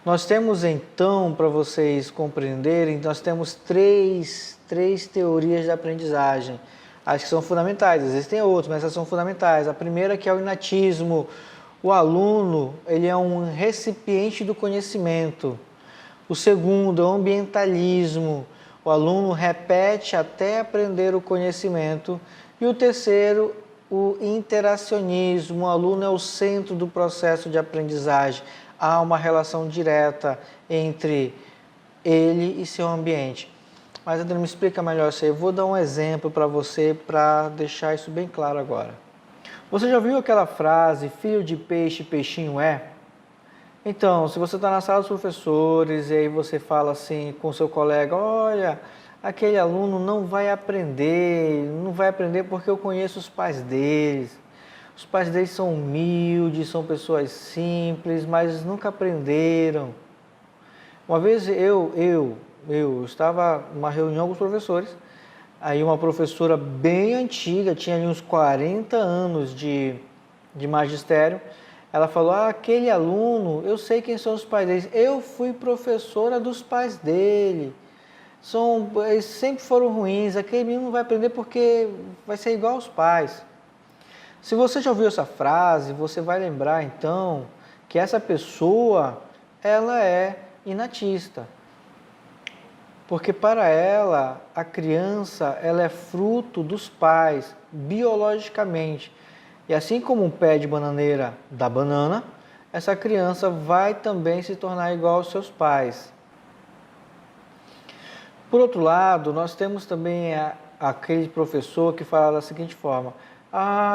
Nós temos então, para vocês compreenderem, nós temos três teorias de aprendizagem. As que são fundamentais, existem outras, mas essas são fundamentais. A primeira que é o inatismo. O aluno, ele é um recipiente do conhecimento. O segundo é o ambientalismo. O aluno repete até aprender o conhecimento. E o terceiro, o interacionismo. O aluno é o centro do processo de aprendizagem. Há uma relação direta entre ele e seu ambiente. Mas, Adriano, me explica melhor isso aí. Eu vou dar um exemplo para você para deixar isso bem claro agora. Você já ouviu aquela frase, filho de peixe, peixinho é? Então, se você está na sala dos professores e aí você fala assim com seu colega, olha, aquele aluno não vai aprender porque eu conheço os pais deles. Os pais deles são humildes, são pessoas simples, mas nunca aprenderam. Uma vez eu estava numa reunião com os professores, aí uma professora bem antiga, tinha ali uns 40 anos de magistério, ela falou, aquele aluno, eu sei quem são os pais deles, eu fui professora dos pais dele, eles sempre foram ruins, aquele menino não vai aprender porque vai ser igual aos pais. Se você já ouviu essa frase, você vai lembrar então que essa pessoa, ela é inatista. Porque para ela, a criança, ela é fruto dos pais, biologicamente. E assim como um pé de bananeira dá banana, essa criança vai também se tornar igual aos seus pais. Por outro lado, nós temos também aquele professor que fala da seguinte forma,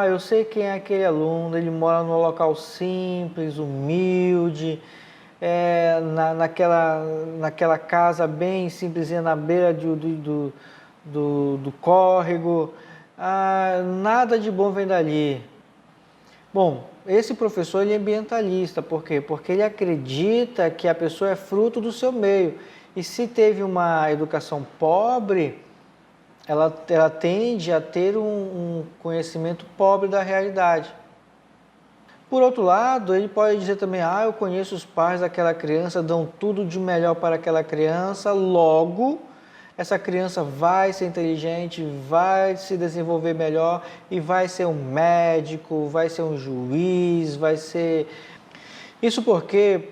eu sei quem é aquele aluno, ele mora num local simples, humilde, naquela casa bem simplesinha na beira do córrego, nada de bom vem dali. Bom, esse professor ele é ambientalista, por quê? Porque ele acredita que a pessoa é fruto do seu meio, e se teve uma educação pobre, ela tende a ter um conhecimento pobre da realidade. Por outro lado, ele pode dizer também, eu conheço os pais daquela criança, dão tudo de melhor para aquela criança, logo, essa criança vai ser inteligente, vai se desenvolver melhor e vai ser um médico, vai ser um juiz, vai ser... Isso porque,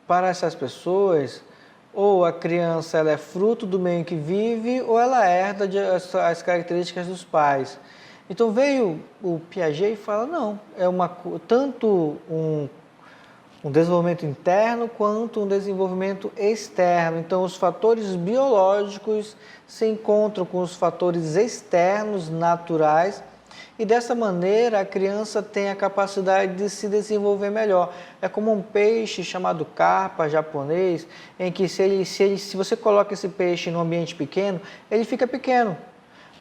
para essas pessoas, ou a criança ela é fruto do meio em que vive, ou ela herda as características dos pais. Então veio o Piaget e fala, não, tanto um desenvolvimento interno quanto um desenvolvimento externo. Então os fatores biológicos se encontram com os fatores externos naturais e dessa maneira a criança tem a capacidade de se desenvolver melhor. É como um peixe chamado carpa japonês, em que se você coloca esse peixe num ambiente pequeno, ele fica pequeno.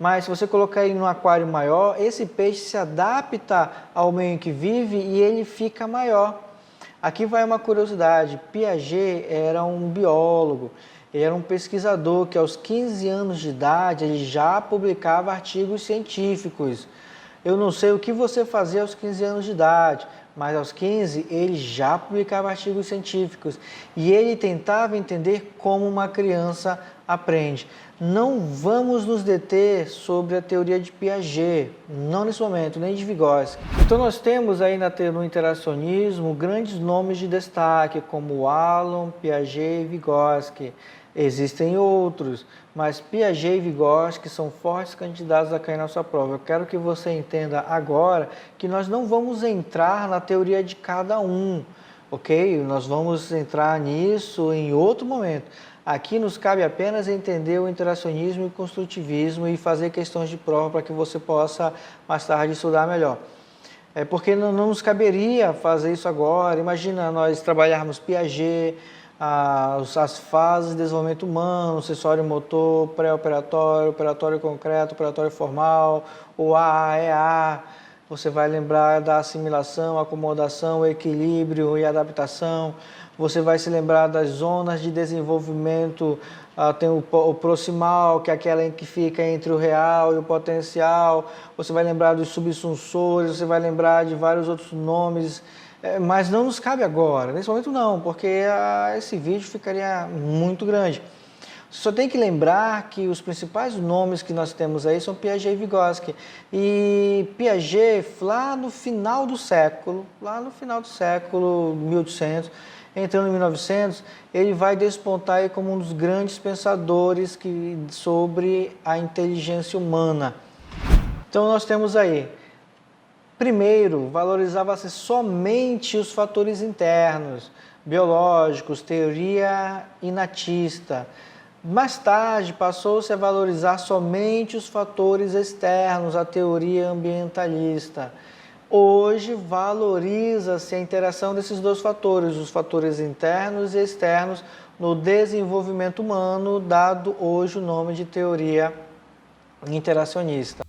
Mas se você colocar ele num aquário maior, esse peixe se adapta ao meio em que vive e ele fica maior. Aqui vai uma curiosidade, Piaget era um biólogo, ele era um pesquisador que aos 15 anos de idade ele já publicava artigos científicos. Eu não sei o que você fazia aos 15 anos de idade, mas aos 15 ele já publicava artigos científicos e ele tentava entender como uma criança aprende. Não vamos nos deter sobre a teoria de Piaget, não nesse momento, nem de Vygotsky. Então nós temos aí no interacionismo grandes nomes de destaque, como Alan, Piaget e Vygotsky. Existem outros, mas Piaget e Vygotsky são fortes candidatos a cair na sua prova. Eu quero que você entenda agora que nós não vamos entrar na teoria de cada um, ok? Nós vamos entrar nisso em outro momento. Aqui nos cabe apenas entender o interacionismo e o construtivismo e fazer questões de prova para que você possa mais tarde estudar melhor. Porque não nos caberia fazer isso agora. Imagina nós trabalharmos Piaget, as fases de desenvolvimento humano, acessório motor, pré-operatório, operatório concreto, operatório formal, o AAEA. Você vai lembrar da assimilação, acomodação, equilíbrio e adaptação. Você vai se lembrar das zonas de desenvolvimento, tem o proximal, que é aquela em que fica entre o real e o potencial. Você vai lembrar dos subsunsores, você vai lembrar de vários outros nomes Mas não nos cabe agora, nesse momento não, porque esse vídeo ficaria muito grande. Só tem que lembrar que os principais nomes que nós temos aí são Piaget e Vygotsky. E Piaget, lá no final do século 1800, entrando em 1900, ele vai despontar aí como um dos grandes pensadores sobre a inteligência humana. Então nós temos aí, primeiro, valorizava-se somente os fatores internos, biológicos, teoria inatista. Mais tarde, passou-se a valorizar somente os fatores externos, a teoria ambientalista. Hoje, valoriza-se a interação desses dois fatores, os fatores internos e externos, no desenvolvimento humano, dado hoje o nome de teoria interacionista.